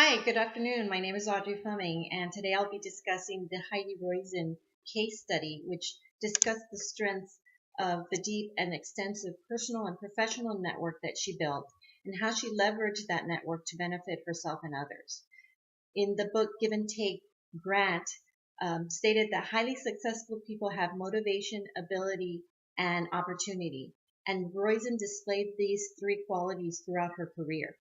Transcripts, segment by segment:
Hi, good afternoon. My name is Audrey Fleming, and today I'll be discussing the Heidi Roizen case study, which discussed the strengths of the deep and extensive personal and professional network that she built and how she leveraged that network to benefit herself and others. In the book Give and Take, Grant stated that highly successful people have motivation, ability, and opportunity, and Roizen displayed these three qualities throughout her career.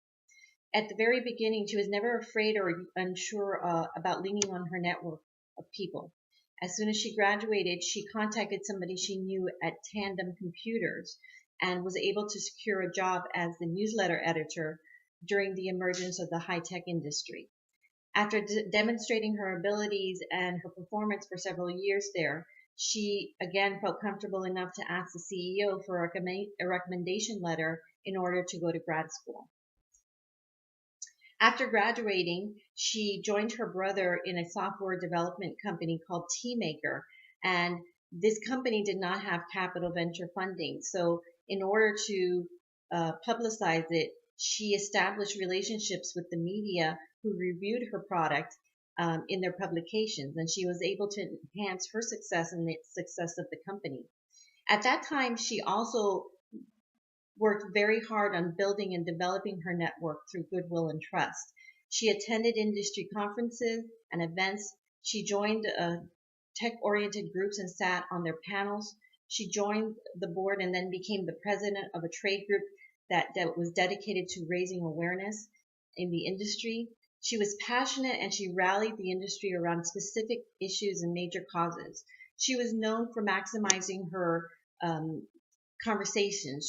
At the very beginning, she was never afraid or unsure about leaning on her network of people. As soon as she graduated, she contacted somebody she knew at Tandem Computers and was able to secure a job as the newsletter editor during the emergence of the high-tech industry. After demonstrating her abilities and her performance for several years there, she again felt comfortable enough to ask the CEO for a recommendation letter in order to go to grad school. After graduating, she joined her brother in a software development company called Teamaker, and this company did not have capital venture funding. So in order to publicize it, she established relationships with the media who reviewed her product in their publications, and she was able to enhance her success and the success of the company. At that time, she also worked very hard on building and developing her network through goodwill and trust. She attended industry conferences and events. She joined tech-oriented groups and sat on their panels. She joined the board and then became the president of a trade group that was dedicated to raising awareness in the industry. She was passionate and she rallied the industry around specific issues and major causes. She was known for maximizing her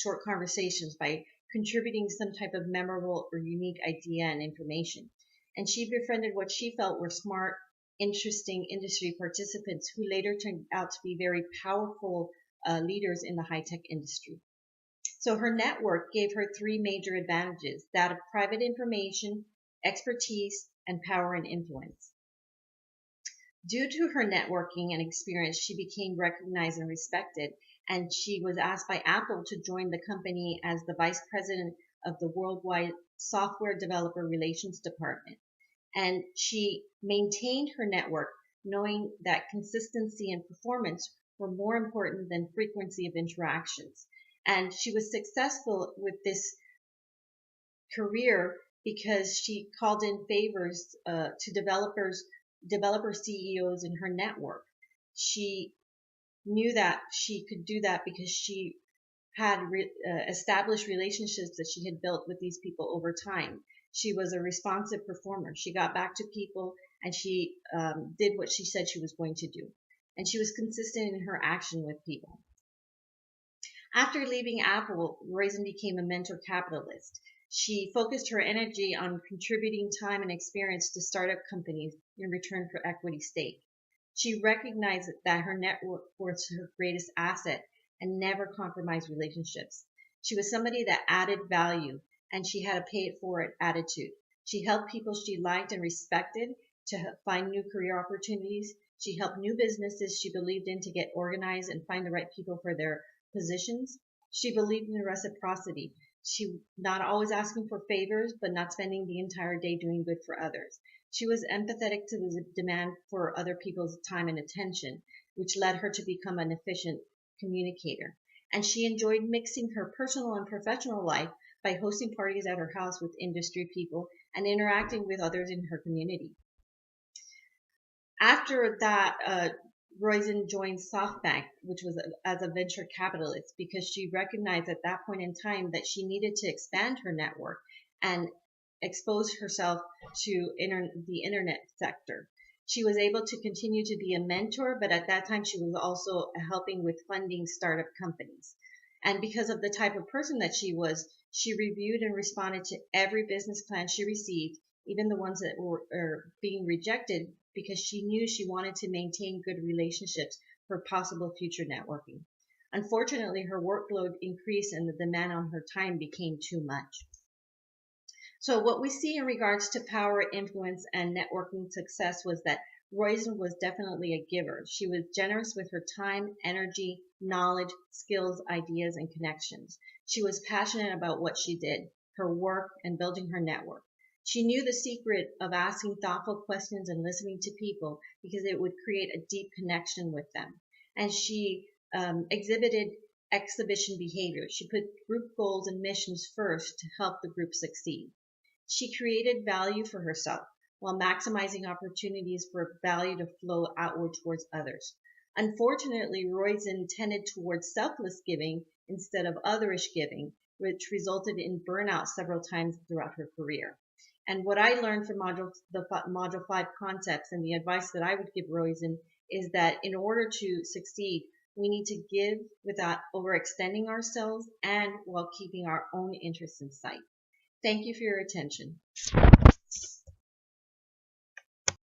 short conversations, by contributing some type of memorable or unique idea and information. And she befriended what she felt were smart, interesting industry participants who later turned out to be very powerful leaders in the high-tech industry. So her network gave her three major advantages: that of private information, expertise, and power and influence. Due to her networking and experience, she became recognized and respected, and she was asked by Apple to join the company as the vice president of the worldwide software developer relations department. And she maintained her network, knowing that consistency and performance were more important than frequency of interactions. And she was successful with this career because she called in favors to developer CEOs in her network. She knew that she could do that because she had established relationships that she had built with these people over time. She was a responsive performer. She got back to people and she did what she said she was going to do. And she was consistent in her action with people. After leaving Apple, Roizen became a mentor capitalist. She focused her energy on contributing time and experience to startup companies in return for equity stake. She recognized that her network was her greatest asset and never compromised relationships. She was somebody that added value, and she had a pay it forward attitude. She helped people she liked and respected to find new career opportunities. She helped new businesses she believed in to get organized and find the right people for their positions. She believed in reciprocity. She not always asking for favors, but not spending the entire day doing good for others. She was empathetic to the demand for other people's time and attention, which led her to become an efficient communicator. And she enjoyed mixing her personal and professional life by hosting parties at her house with industry people and interacting with others in her community. After that, Roizen joined SoftBank, which was as a venture capitalist, because she recognized at that point in time that she needed to expand her network and expose herself to the internet sector. She was able to continue to be a mentor, but at that time she was also helping with funding startup companies. And because of the type of person that she was, she reviewed and responded to every business plan she received, even the ones that were being rejected, because she knew she wanted to maintain good relationships for possible future networking. Unfortunately, her workload increased and the demand on her time became too much. So what we see in regards to power, influence, and networking success was that Roizen was definitely a giver. She was generous with her time, energy, knowledge, skills, ideas, and connections. She was passionate about what she did, her work, and building her network. She knew the secret of asking thoughtful questions and listening to people because it would create a deep connection with them. And she exhibited exhibition behavior. She put group goals and missions first to help the group succeed. She created value for herself while maximizing opportunities for value to flow outward towards others. Unfortunately, Roizen tended towards selfless giving instead of otherish giving, which resulted in burnout several times throughout her career. And what I learned from Module 5 concepts and the advice that I would give Roizen is that in order to succeed, we need to give without overextending ourselves and while keeping our own interests in sight. Thank you for your attention.